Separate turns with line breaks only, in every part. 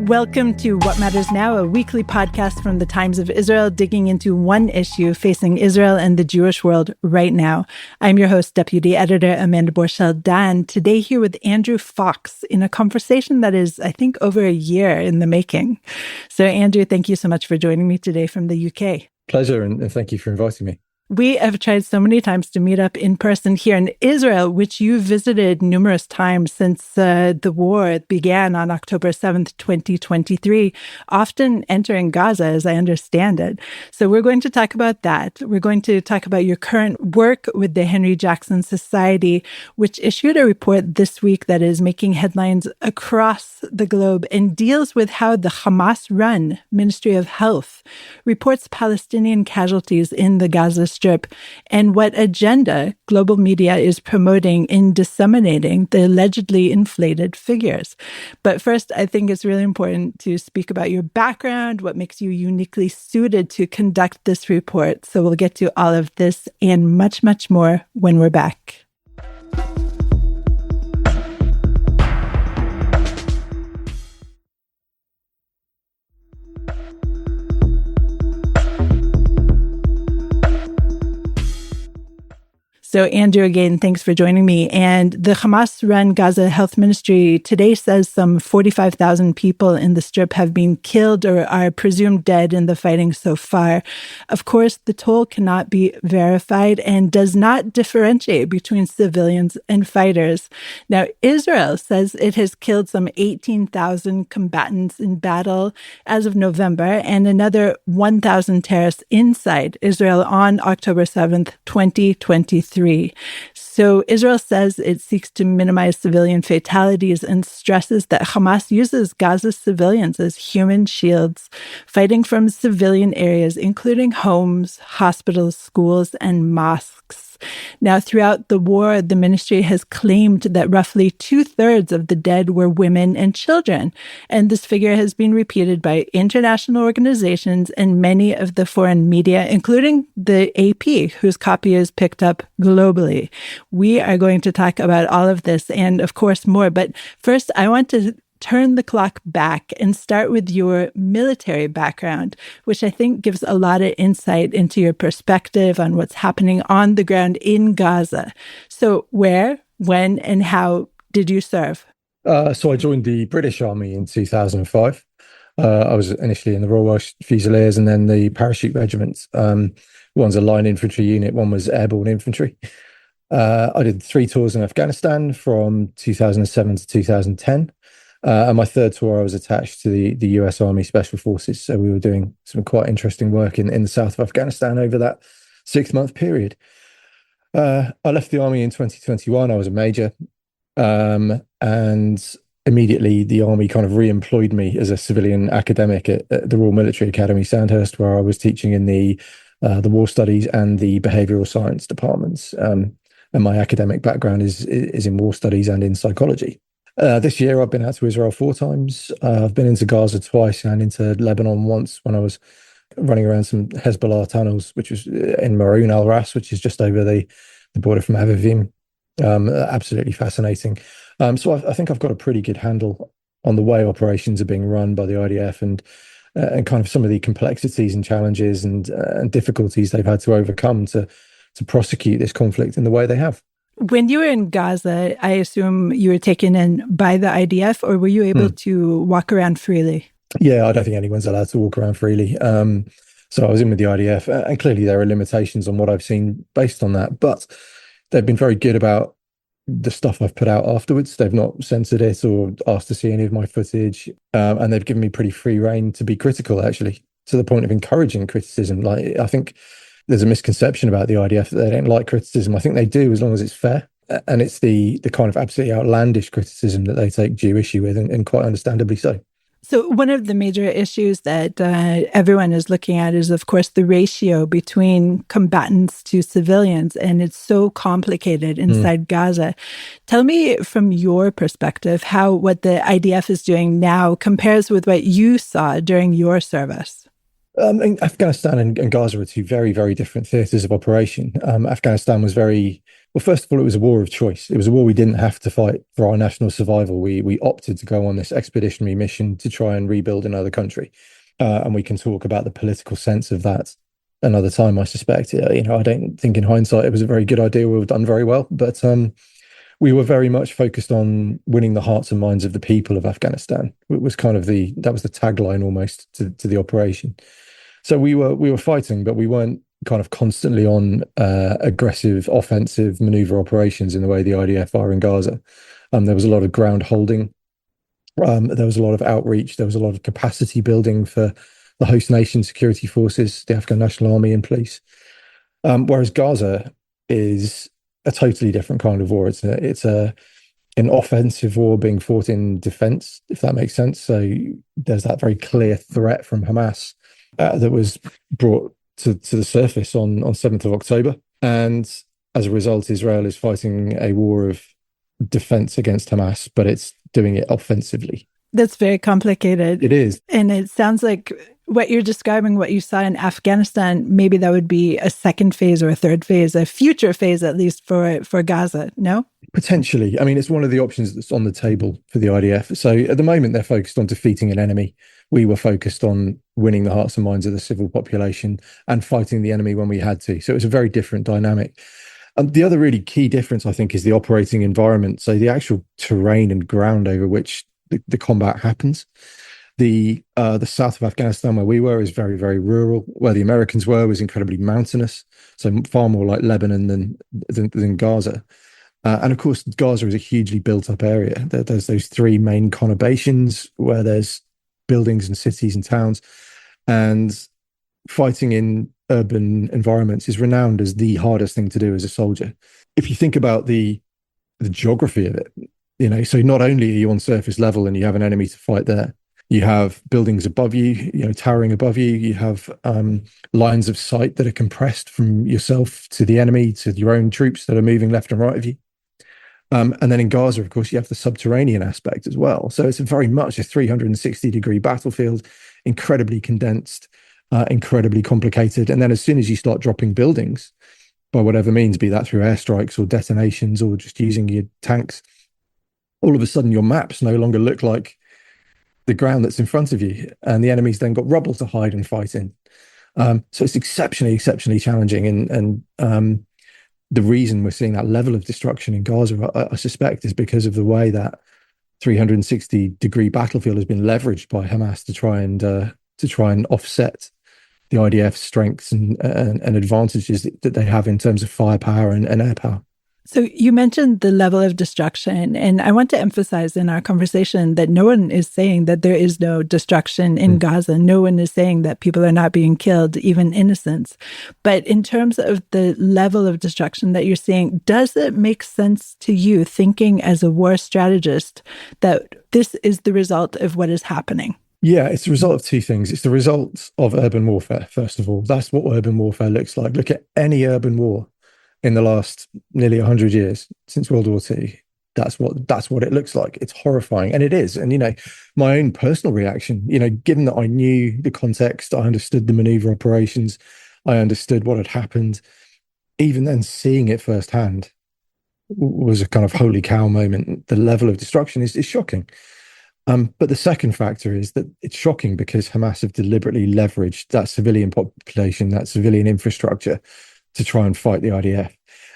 Welcome to What Matters Now, a weekly podcast from the Times of Israel, digging into one issue facing Israel and the Jewish world right now. I'm your host, Deputy Editor Amanda Borschel-Dan, today here with Andrew Fox in a conversation that is, I think, over a year in the making. So, Andrew, thank you so much for joining me today from the UK.
Pleasure, and thank you for inviting me.
We have tried so many times to meet up in person here in Israel, which you visited numerous times since the war began on October 7th, 2023, often entering Gaza, as I understand it. So we're going to talk about that. We're going to talk about your current work with the Henry Jackson Society, which issued a report this week that is making headlines across the globe and deals with how the Hamas-run Ministry of Health reports Palestinian casualties in the Gaza Strip, and what agenda global media is promoting in disseminating the allegedly inflated figures. But first, I think it's really important to speak about your background, what makes you uniquely suited to conduct this report. So we'll get to all of this and much, much more when we're back. So, Andrew, again, thanks for joining me. And the Hamas-run Gaza Health Ministry today says some 45,000 people in the Strip have been killed or are presumed dead in the fighting so far. Of course, the toll cannot be verified and does not differentiate between civilians and fighters. Now, Israel says it has killed some 18,000 combatants in battle as of November and another 1,000 terrorists inside Israel on October 7th, 2023. So Israel says it seeks to minimize civilian fatalities and stresses that Hamas uses Gaza's civilians as human shields, fighting from civilian areas, including homes, hospitals, schools, and mosques. Now, throughout the war, the ministry has claimed that roughly 2/3 of the dead were women and children. And this figure has been repeated by international organizations and many of the foreign media, including the AP, whose copy is picked up globally. We are going to talk about all of this and, of course, more. But first, I want to turn the clock back and start with your military background, which I think gives a lot of insight into your perspective on what's happening on the ground in Gaza. So where, when, and how did you serve?
So I joined the British Army in 2005. I was initially in the Royal Welsh Fusiliers and then the Parachute Regiment. One's a line infantry unit, one was airborne infantry. I did 3 tours in Afghanistan from 2007 to 2010. And my third tour, I was attached to the US Army Special Forces. So we were doing some quite interesting work in the south of Afghanistan over that 6-month period. I left the Army in 2021. I was a major. And immediately the Army kind of re-employed me as a civilian academic at the Royal Military Academy, Sandhurst, where I was teaching in the War Studies and the Behavioural Science departments. And my academic background is in War Studies and in psychology. This year, I've been out to Israel 4 times. I've been into Gaza twice and into Lebanon once when I was running around some Hezbollah tunnels, which was in Maroun al-Ras, which is just over the border from Avivim. Absolutely fascinating. So I think I've got a pretty good handle on the way operations are being run by the IDF and kind of some of the complexities and challenges and difficulties they've had to overcome to prosecute this conflict in the way they have.
When you were in Gaza, I assume you were taken in by the IDF, or were you able to walk around freely?
Yeah, I don't think anyone's allowed to walk around freely. So I was in with the IDF, and clearly there are limitations on what I've seen based on that. But they've been very good about the stuff I've put out afterwards. They've not censored it or asked to see any of my footage. And they've given me pretty free rein to be critical, actually, to the point of encouraging criticism. Like, I think there's a misconception about the IDF that they don't like criticism. I think they do, as long as it's fair. And it's the kind of absolutely outlandish criticism that they take due issue with, and quite understandably so.
So one of the major issues that everyone is looking at is, of course, the ratio between combatants to civilians, and it's so complicated inside Gaza. Tell me from your perspective how what the IDF is doing now compares with what you saw during your service.
Afghanistan and Gaza are 2 very, very different theatres of operation. Afghanistan was very Well, first of all, it was a war of choice. It was a war we didn't have to fight for our national survival. We opted to go on this expeditionary mission to try and rebuild another country. And we can talk about the political sense of that another time, I suspect. I don't think in hindsight it was a very good idea. We've done very well, but we were very much focused on winning the hearts and minds of the people of Afghanistan. It was kind of that was the tagline almost to the operation. So we were fighting, but we weren't kind of constantly on aggressive offensive maneuver operations in the way the IDF are in Gaza. There was a lot of ground holding. There was a lot of outreach. There was a lot of capacity building for the host nation security forces, the Afghan National Army and police. Whereas Gaza is a totally different kind of war. It's an offensive war being fought in defense, if that makes sense. So there's that very clear threat from Hamas that was brought to the surface on 7th of October. And as a result, Israel is fighting a war of defense against Hamas, but it's doing it offensively.
That's very complicated.
It is.
And it sounds like what you're describing, what you saw in Afghanistan, maybe that would be a second phase or a third phase, a future phase, at least for Gaza, no?
Potentially. I mean, it's one of the options that's on the table for the IDF. So at the moment, they're focused on defeating an enemy. We were focused on winning the hearts and minds of the civil population and fighting the enemy when we had to. So it was a very different dynamic. And the other really key difference, I think, is the operating environment. So the actual terrain and ground over which the combat happens. The south of Afghanistan, where we were, is very, very rural. Where the Americans were was incredibly mountainous, so far more like Lebanon than Gaza. And of course, Gaza is a hugely built-up area. There's those three main conurbations where there's buildings and cities and towns, and fighting in urban environments is renowned as the hardest thing to do as a soldier. If you think about the geography of it, so not only are you on surface level and you have an enemy to fight there, you have buildings above you, towering above you. You have lines of sight that are compressed from yourself to the enemy, to your own troops that are moving left and right of you. And then in Gaza, of course, you have the subterranean aspect as well. So it's very much a 360-degree battlefield, incredibly condensed, incredibly complicated. And then as soon as you start dropping buildings, by whatever means, be that through airstrikes or detonations or just using your tanks, all of a sudden your maps no longer look like the ground that's in front of you, and the enemy's then got rubble to hide and fight in. So it's exceptionally challenging, and the reason we're seeing that level of destruction in Gaza, I suspect, is because of the way that 360-degree battlefield has been leveraged by Hamas to try and offset the IDF's strengths and advantages that they have in terms of firepower and air power.
So you mentioned the level of destruction, and I want to emphasize in our conversation that no one is saying that there is no destruction in Gaza. No one is saying that people are not being killed, even innocents. But in terms of the level of destruction that you're seeing, does it make sense to you, thinking as a war strategist, that this is the result of what is happening?
Yeah, it's the result of two things. It's the result of urban warfare, first of all. That's what urban warfare looks like. Look at any urban war in the last nearly 100 years since World War II. That's what it looks like. It's horrifying, and it is. And my own personal reaction, given that I knew the context, I understood the maneuver operations, I understood what had happened, even then seeing it firsthand was a kind of holy cow moment. The level of destruction is shocking. But the second factor is that it's shocking because Hamas have deliberately leveraged that civilian population, that civilian infrastructure, to try and fight the IDF.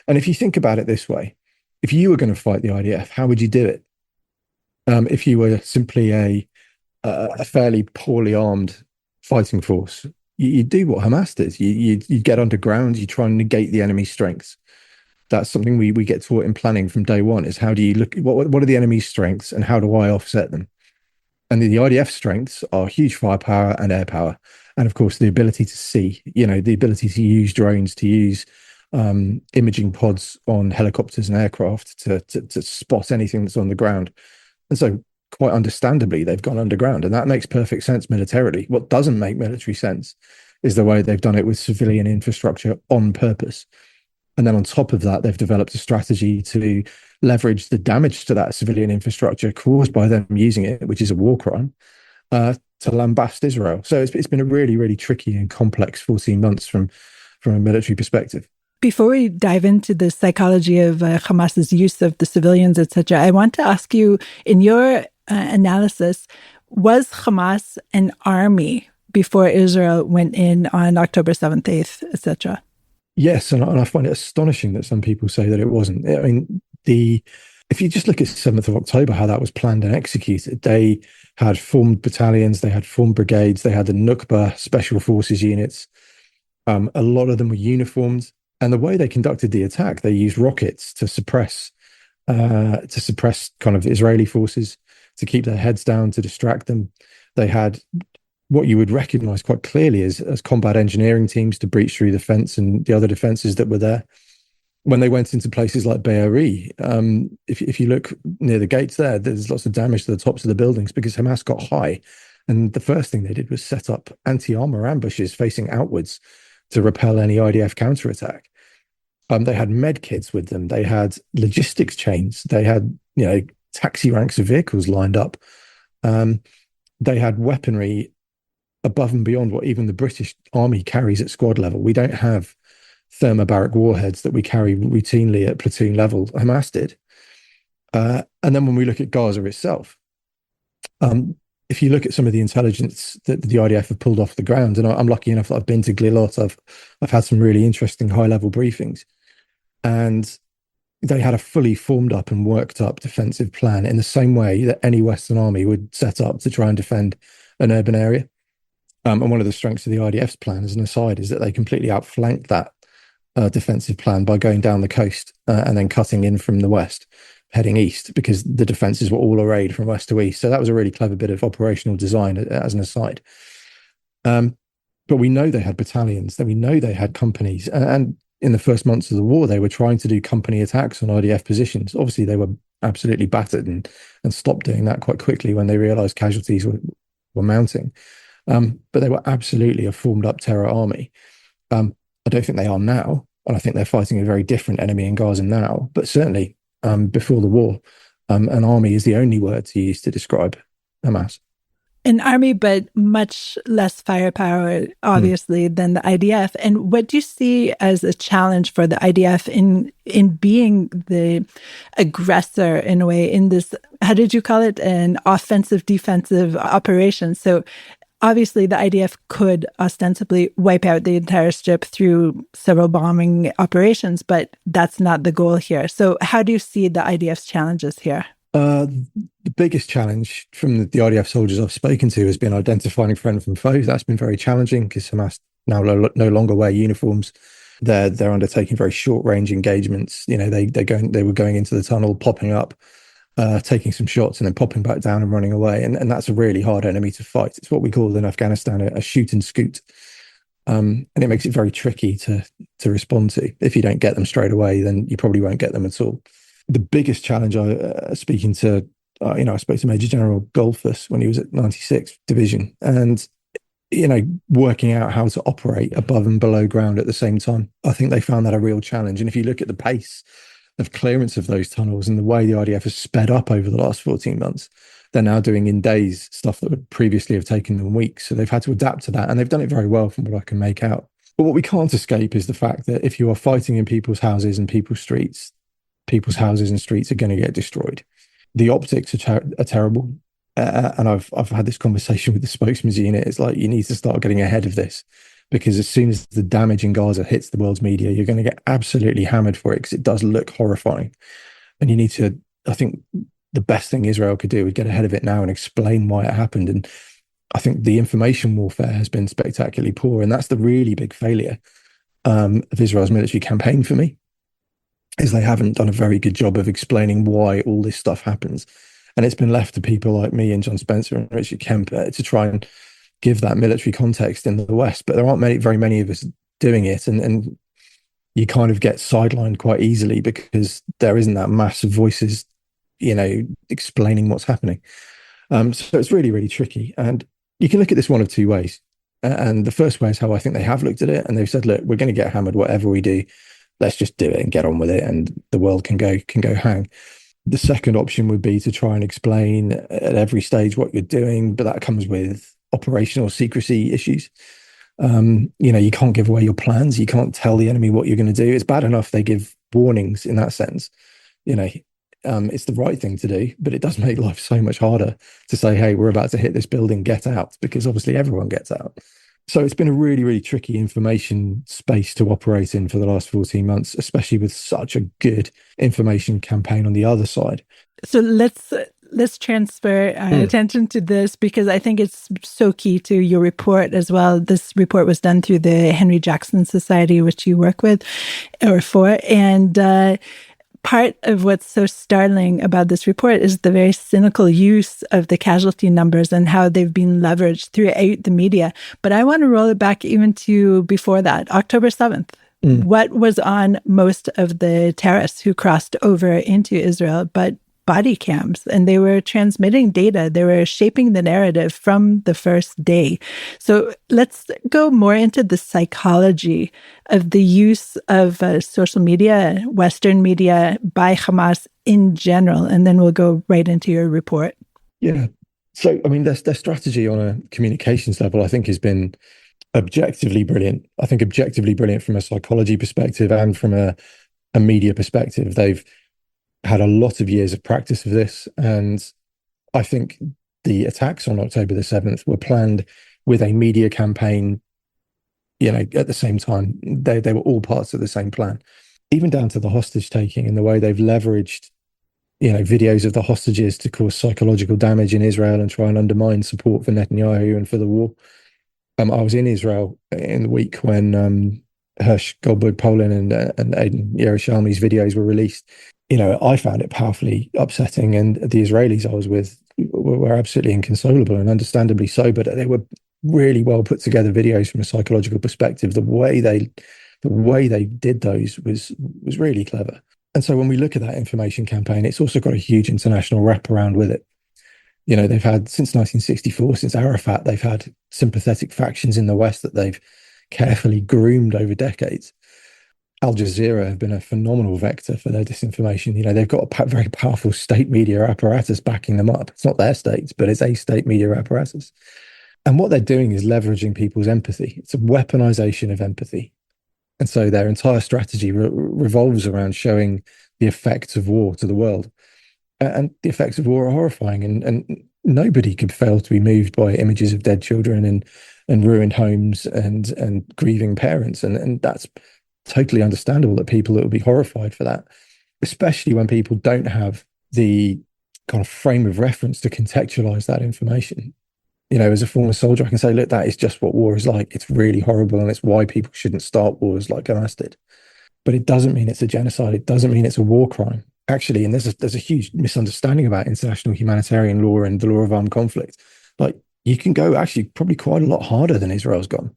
And if you think about it this way, if you were going to fight the IDF, how would you do it? If you were simply a fairly poorly armed fighting force, you'd do what Hamas did. You'd get underground, you try and negate the enemy's strengths. That's something we get taught in planning from day one, is how do you look, what are the enemy's strengths and how do I offset them? And the IDF strengths are huge firepower and air power. And of course, the ability to see, the ability to use drones, to use imaging pods on helicopters and aircraft to spot anything that's on the ground. And so quite understandably, they've gone underground, and that makes perfect sense militarily. What doesn't make military sense is the way they've done it with civilian infrastructure on purpose. And then on top of that, they've developed a strategy to leverage the damage to that civilian infrastructure caused by them using it, which is a war crime, to lambast Israel. So it's been a really, really tricky and complex 14 months from a military perspective.
Before we dive into the psychology of Hamas's use of the civilians, etc., I want to ask you, in your analysis, was Hamas an army before Israel went in on October 7th, 8th, etc.?
Yes, and I find it astonishing that some people say that it wasn't. I mean, if you just look at 7th of October, how that was planned and executed, they had formed battalions, they had formed brigades, they had the Nukba special forces units. A lot of them were uniformed. And the way they conducted the attack, they used rockets to suppress kind of Israeli forces, to keep their heads down, to distract them. They had what you would recognize quite clearly as combat engineering teams to breach through the fence and the other defenses that were there. When they went into places like Be'eri, if you look near the gates there's lots of damage to the tops of the buildings because Hamas got high. And the first thing they did was set up anti-armor ambushes facing outwards to repel any IDF counterattack. They had med kits with them. They had logistics chains. They had, taxi ranks of vehicles lined up. They had weaponry above and beyond what even the British Army carries at squad level. We don't have thermobaric warheads that we carry routinely at platoon level. Hamas did. And then when we look at Gaza itself, if you look at some of the intelligence that the IDF have pulled off the ground, and I'm lucky enough that I've been to Glilot, I've had some really interesting high-level briefings, and they had a fully formed up and worked up defensive plan in the same way that any Western army would set up to try and defend an urban area. And one of the strengths of the IDF's plan, as an aside, is that they completely outflanked that defensive plan by going down the coast and then cutting in from the west, heading east, because the defenses were all arrayed from west to east. So that was a really clever bit of operational design, as an aside. But we know they had battalions, that we know they had companies. And in the first months of the war, they were trying to do company attacks on IDF positions. Obviously, they were absolutely battered and stopped doing that quite quickly when they realized casualties were mounting. But they were absolutely a formed up terror army. I don't think they are now. And I think they're fighting a very different enemy in Gaza now. But certainly before the war, an army is the only word to use to describe Hamas.
An army, but much less firepower, obviously, than the IDF. And what do you see as a challenge for the IDF in being the aggressor in a way in this, how did you call it, an offensive defensive operation? So obviously the IDF could ostensibly wipe out the entire strip through several bombing operations, but that's not the goal here. So how do you see the IDF's challenges here?
The biggest challenge from the IDF soldiers I've spoken to has been identifying friend from foe. That's been very challenging because Hamas now no longer wear uniforms. They're undertaking very short range engagements. They were going into the tunnel, popping up, taking some shots, and then popping back down and running away. And that's a really hard enemy to fight. It's what we call in Afghanistan a shoot and scoot. And it makes it very tricky to respond to. If you don't get them straight away, then you probably won't get them at all. The biggest challenge I spoke to Major General Goldfuss when he was at 96th Division, and working out how to operate above and below ground at the same time. I think they found that a real challenge. And if you look at the pace of clearance of those tunnels and the way the IDF has sped up over the last 14 months, they're now doing in days stuff that would previously have taken them weeks. So they've had to adapt to that, and they've done it very well from what I can make out. But what we can't escape is the fact that if you are fighting in people's houses and people's houses and streets are going to get destroyed. The optics are terrible. And I've had this conversation with the spokesman's unit. It's like, you need to start getting ahead of this, because as soon as the damage in Gaza hits the world's media, you're going to get absolutely hammered for it, because it does look horrifying. And you need to, I think the best thing Israel could do is get ahead of it now and explain why it happened. And I think the information warfare has been spectacularly poor. And that's the really big failure of Israel's military campaign for me, is they haven't done a very good job of explaining why all this stuff happens. And it's been left to people like me and John Spencer and Richard Kemp to try and give that military context in the West. But there aren't very many of us doing it. And you kind of get sidelined quite easily because there isn't that mass of voices, explaining what's happening. So it's really, really tricky. And you can look at this one of two ways. And the first way is how I think they have looked at it. And they've said, look, we're going to get hammered whatever we do. Let's just do it and get on with it, and the world can go hang. The second option would be to try and explain at every stage what you're doing, but that comes with operational secrecy issues. You can't give away your plans. You can't tell the enemy what you're going to do. It's bad enough they give warnings in that sense. It's the right thing to do, but it does make life so much harder to say, hey, we're about to hit this building, get out, because obviously everyone gets out. So it's been a really, really tricky information space to operate in for the last 14 months, especially with such a good information campaign on the other side.
So let's transfer our attention to this, because I think it's so key to your report as well. This report was done through the Henry Jackson Society, which you work with or for. And part of what's so startling about this report is the very cynical use of the casualty numbers and how they've been leveraged throughout the media. But I want to roll it back even to before that, October 7th. What was on most of the terrorists who crossed over into Israel but body cams? And they were transmitting data. They were shaping the narrative from the first day. So let's go more into the psychology of the use of social media, Western media, by Hamas in general. And then we'll go right into your report.
Yeah. So, I mean, their strategy on a communications level, I think, has been objectively brilliant. I think objectively brilliant from a psychology perspective and from a media perspective. They've had a lot of years of practice of this. And I think the attacks on October the 7th were planned with a media campaign, at the same time. They were all parts of the same plan, even down to the hostage taking and the way they've leveraged, videos of the hostages to cause psychological damage in Israel and try and undermine support for Netanyahu and for the war. I was in Israel in the week when Hersh Goldberg-Polin and Aidan Yerushalmi's videos were released. I found it powerfully upsetting, and the Israelis I was with were absolutely inconsolable, and understandably so. But they were really well put together videos from a psychological perspective. The way they did those was really clever. And so when we look at that information campaign, it's also got a huge international wraparound with it. They've had, since 1964, since Arafat, they've had sympathetic factions in the West that they've carefully groomed over decades. Al Jazeera have been a phenomenal vector for their disinformation. They've got a very powerful state media apparatus backing them up. It's not their states, but it's a state media apparatus. And what they're doing is leveraging people's empathy. It's a weaponization of empathy. And so their entire strategy revolves around showing the effects of war to the world. And the effects of war are horrifying. And nobody could fail to be moved by images of dead children and ruined homes and grieving parents. And that's totally understandable that people will be horrified for that, especially when people don't have the kind of frame of reference to contextualize that information. As a former soldier, I can say, look, that is just what war is like. It's really horrible, and it's why people shouldn't start wars like Hamas did. But it doesn't mean it's a genocide. It doesn't mean it's a war crime. Actually, and there's a huge misunderstanding about international humanitarian law and the law of armed conflict. Like, you can go actually probably quite a lot harder than Israel's gone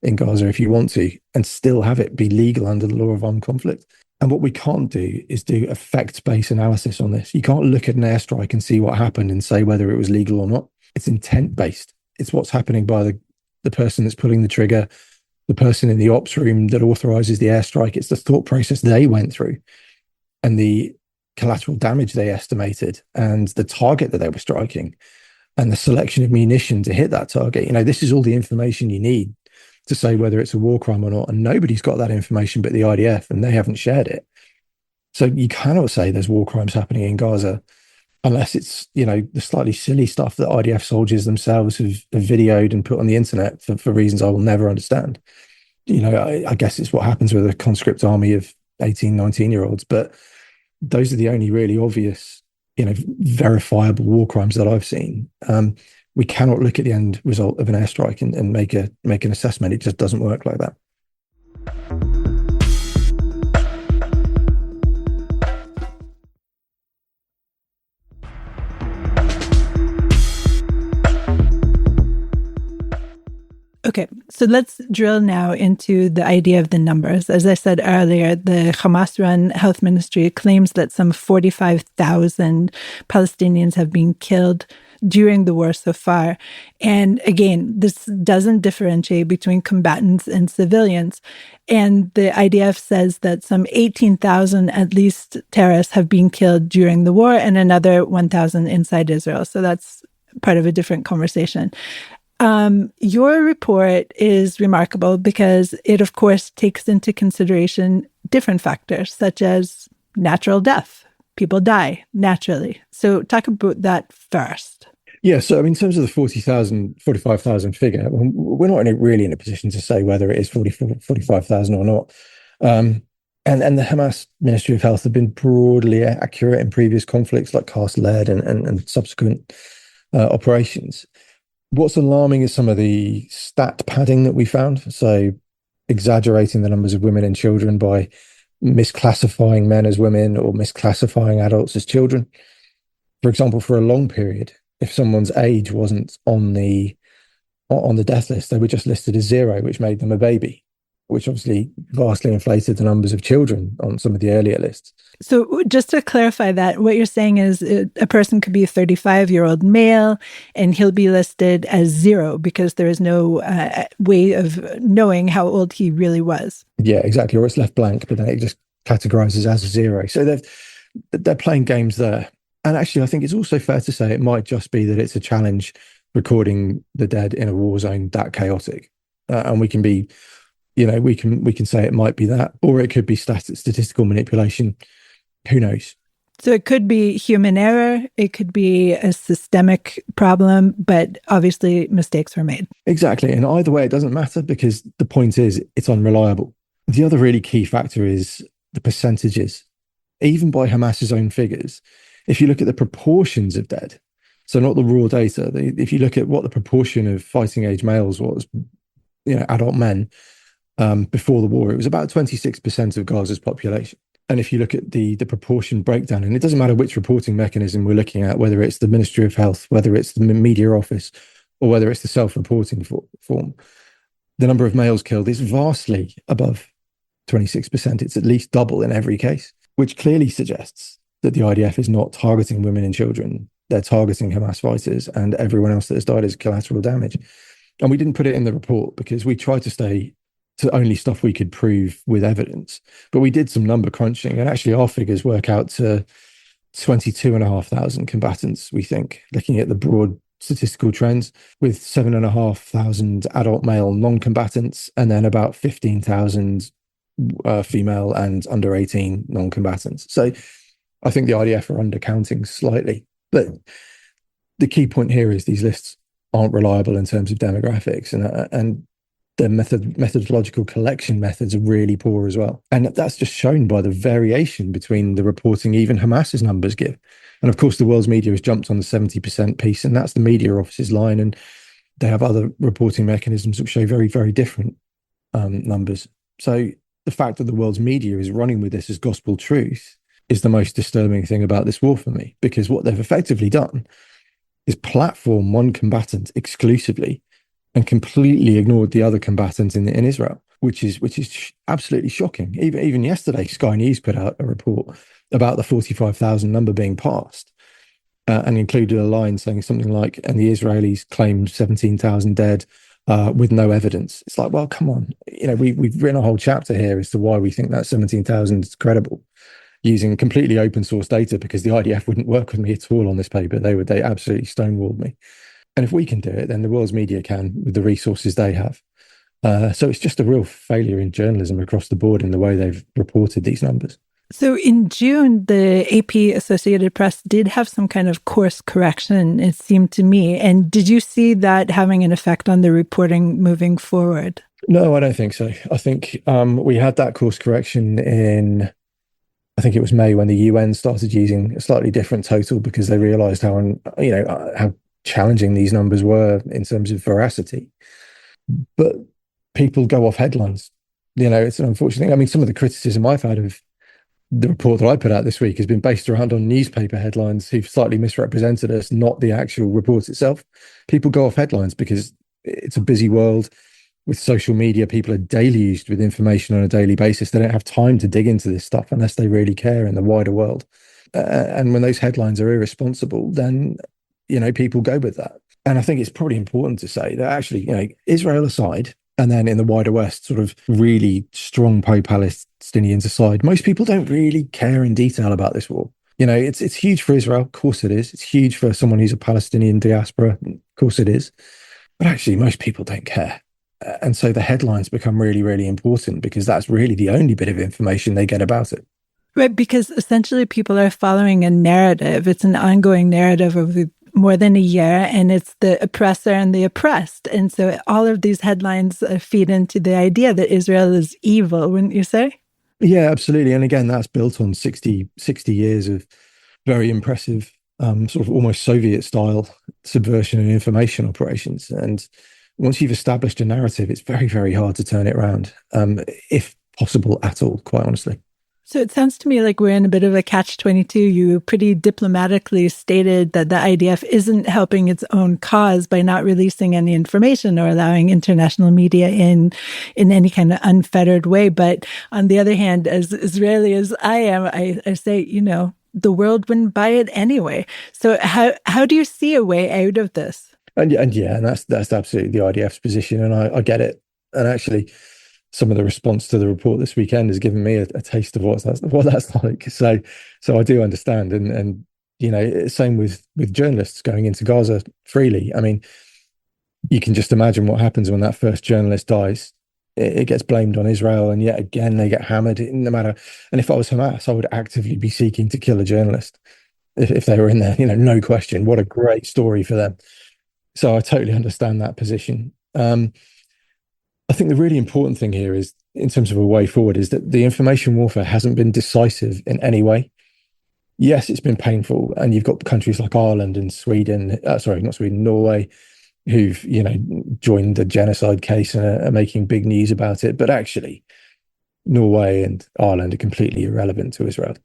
in Gaza if you want to, and still have it be legal under the law of armed conflict. And what we can't do is do effects-based analysis on this. You can't look at an airstrike and see what happened and say whether it was legal or not. It's intent-based. It's what's happening by the person that's pulling the trigger, the person in the ops room that authorizes the airstrike. It's the thought process they went through and the collateral damage they estimated and the target that they were striking and the selection of munition to hit that target. This is all the information you need to say whether it's a war crime or not. And nobody's got that information but the IDF, and they haven't shared it. So you cannot say there's war crimes happening in Gaza unless it's, the slightly silly stuff that IDF soldiers themselves have videoed and put on the internet for reasons I will never understand. I guess it's what happens with a conscript army of 18, 19-year-olds. But those are the only really obvious, verifiable war crimes that I've seen. We cannot look at the end result of an airstrike and make an assessment. It just doesn't work like that.
Okay, so let's drill now into the idea of the numbers. As I said earlier, the Hamas-run Health Ministry claims that some 45,000 Palestinians have been killed during the war so far. And again, this doesn't differentiate between combatants and civilians. And the IDF says that some 18,000 at least terrorists have been killed during the war and another 1,000 inside Israel. So that's part of a different conversation. Your report is remarkable because it, of course, takes into consideration different factors, such as natural death. People die naturally. So talk about that first.
Yeah, so I mean, in terms of the 45,000 figure, we're not really in a position to say whether it is 45,000 or not. And the Hamas Ministry of Health have been broadly accurate in previous conflicts like Cast Lead and subsequent operations. What's alarming is some of the stat padding that we found. So exaggerating the numbers of women and children by misclassifying men as women or misclassifying adults as children. For example, for a long period, if someone's age wasn't on the death list, they were just listed as 0, which made them a baby, which obviously vastly inflated the numbers of children on some of the earlier lists.
So just to clarify that, what you're saying is a person could be a 35-year-old male and he'll be listed as 0 because there is no way of knowing how old he really was.
Yeah, exactly. Or it's left blank, but then it just categorizes as a 0. So they're playing games there. And actually, I think it's also fair to say it might just be that it's a challenge recording the dead in a war zone that chaotic. And we can be, we can say it might be that, or it could be statistical manipulation. Who knows?
So it could be human error. It could be a systemic problem, but obviously mistakes were made.
Exactly. And either way, it doesn't matter because the point is it's unreliable. The other really key factor is the percentages. Even by Hamas's own figures, if you look at the proportions of dead, so not the raw data, if you look at what the proportion of fighting age males was, adult men, before the war, it was about 26% of Gaza's population. And if you look at the proportion breakdown, and it doesn't matter which reporting mechanism we're looking at, whether it's the Ministry of Health, whether it's the media office, or whether it's the self-reporting form, the number of males killed is vastly above 26%. It's at least double in every case, which clearly suggests that the IDF is not targeting women and children. They're targeting Hamas fighters and everyone else that has died as collateral damage. And we didn't put it in the report because we tried to stay to only stuff we could prove with evidence. But we did some number crunching, and actually our figures work out to 22,500 combatants, we think, looking at the broad statistical trends, with 7,500 adult male non-combatants, and then about 15,000 female and under 18 non-combatants. So I think the IDF are undercounting slightly. But the key point here is these lists aren't reliable in terms of demographics, and the methodological collection methods are really poor as well. And that's just shown by the variation between the reporting even Hamas's numbers give. And of course, the world's media has jumped on the 70% piece, and that's the media office's line. And they have other reporting mechanisms that show very, very different numbers. So the fact that the world's media is running with this as gospel truth is the most disturbing thing about this war for me, because what they've effectively done is platform one combatant exclusively and completely ignored the other combatants in Israel, which is absolutely shocking. Even yesterday, Sky News put out a report about the 45,000 number being passed, and included a line saying something like, and the Israelis claimed 17,000 dead with no evidence. It's like, well, come on. We've written a whole chapter here as to why we think that 17,000 is credible, using completely open source data, because the IDF wouldn't work with me at all on this paper. They absolutely stonewalled me. And if we can do it, then the world's media can with the resources they have. So it's just a real failure in journalism across the board in the way they've reported these numbers.
So in June, the AP Associated Press did have some kind of course correction, it seemed to me. And did you see that having an effect on the reporting moving forward? No,
I don't think so. I think we had that course correction in, I think it was May, when the UN started using a slightly different total because they realized how challenging these numbers were in terms of veracity. But people go off headlines. It's an unfortunate thing. I mean, some of the criticism I've had of the report that I put out this week has been based around on newspaper headlines who've slightly misrepresented us, not the actual report itself. People go off headlines because it's a busy world with social media. People are deluged with information on a daily basis. They don't have time to dig into this stuff unless they really care in the wider world. And when those headlines are irresponsible, then people go with that. And I think it's probably important to say that actually, Israel aside, and then in the wider West, sort of really strong pro-Palestinians aside, most people don't really care in detail about this war. It's huge for Israel. Of course it is. It's huge for someone who's a Palestinian diaspora. Of course it is. But actually, most people don't care. And so the headlines become really, really important because that's really the only bit of information they get about it.
Right, because essentially people are following a narrative. It's an ongoing narrative of more than a year, and it's the oppressor and the oppressed. And so all of these headlines feed into the idea that Israel is evil, wouldn't you say?
Yeah, absolutely. And again, that's built on 60 years of very impressive, sort of almost Soviet style subversion and information operations. And once you've established a narrative, it's very, very hard to turn it around, if possible at all, quite honestly.
So it sounds to me like we're in a bit of a catch-22. You pretty diplomatically stated that the IDF isn't helping its own cause by not releasing any information or allowing international media in any kind of unfettered way. But on the other hand, as Israeli as I am, I say, the world wouldn't buy it anyway. So how do you see a way out of this?
And that's absolutely the IDF's position, and I get it. And actually, some of the response to the report this weekend has given me a taste of what that's like. So I do understand, and same with journalists going into Gaza freely. I mean, you can just imagine what happens when that first journalist dies. It gets blamed on Israel, and yet again they get hammered. No matter, and if I was Hamas, I would actively be seeking to kill a journalist if they were in there. No question. What a great story for them. So I totally understand that position. I think the really important thing here is, in terms of a way forward, is that the information warfare hasn't been decisive in any way. Yes, it's been painful, and you've got countries like Ireland and Sweden, Norway, who've joined the genocide case and are making big news about it. But actually, Norway and Ireland are completely irrelevant to Israel.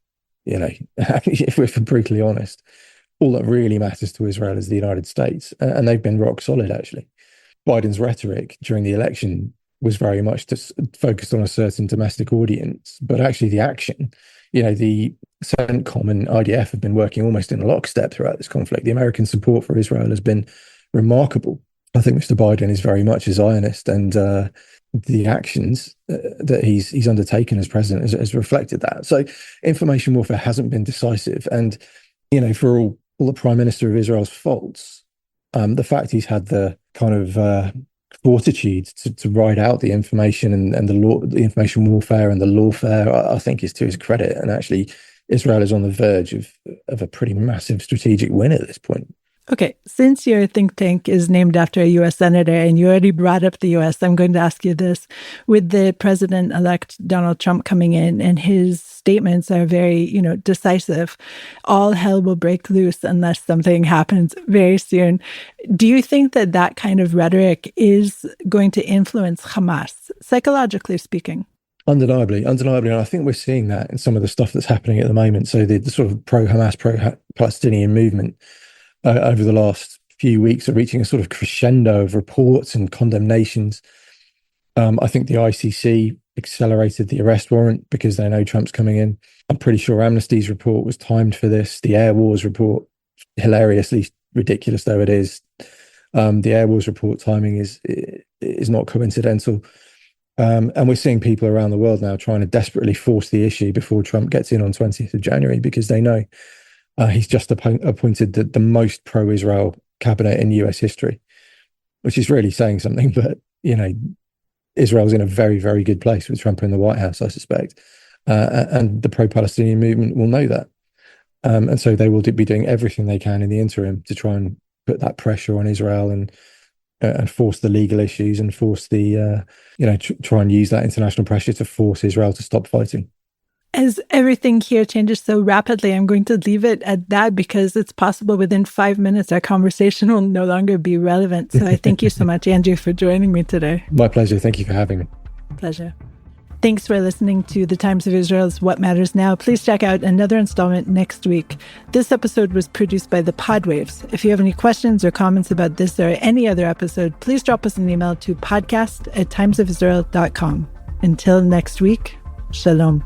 If we're brutally honest, all that really matters to Israel is the United States, and they've been rock solid, actually. Biden's rhetoric during the election was very much focused on a certain domestic audience, but actually the action, the CENTCOM and IDF have been working almost in lockstep throughout this conflict. The American support for Israel has been remarkable. I think Mr. Biden is very much a Zionist, and the actions that he's undertaken as president has reflected that. So information warfare hasn't been decisive, and for all the Prime Minister of Israel's faults, the fact he's had the kind of fortitude to ride out the information and the information warfare and the lawfare, I think is to his credit. And actually, Israel is on the verge of a pretty massive strategic win at this point.
Okay, since your think tank is named after a U.S. senator and you already brought up the U.S., I'm going to ask you this. With the president-elect Donald Trump coming in, and his statements are very, decisive, all hell will break loose unless something happens very soon. Do you think that kind of rhetoric is going to influence Hamas, psychologically speaking?
Undeniably. And I think we're seeing that in some of the stuff that's happening at the moment. So the sort of pro-Hamas, pro-Palestinian movement over the last few weeks are reaching a sort of crescendo of reports and condemnations. I think the ICC accelerated the arrest warrant because they know Trump's coming in. I'm pretty sure Amnesty's report was timed for this. The Air Wars report, hilariously ridiculous though it is, the Air Wars report timing is not coincidental. And we're seeing people around the world now trying to desperately force the issue before Trump gets in on 20th of January because they know he's just appointed the most pro-Israel cabinet in US history, which is really saying something. But, Israel's in a very, very good place with Trump in the White House, I suspect. And the pro-Palestinian movement will know that. And so they will be doing everything they can in the interim to try and put that pressure on Israel and force the legal issues and force the, try and use that international pressure to force Israel to stop fighting.
As everything here changes so rapidly, I'm going to leave it at that because it's possible within 5 minutes our conversation will no longer be relevant. So I thank you so much, Andrew, for joining me today.
My pleasure. Thank you for having me.
Pleasure. Thanks for listening to The Times of Israel's What Matters Now. Please check out another installment next week. This episode was produced by the Podwaves. If you have any questions or comments about this or any other episode, please drop us an email to podcast@timesofisrael.com. Until next week, shalom.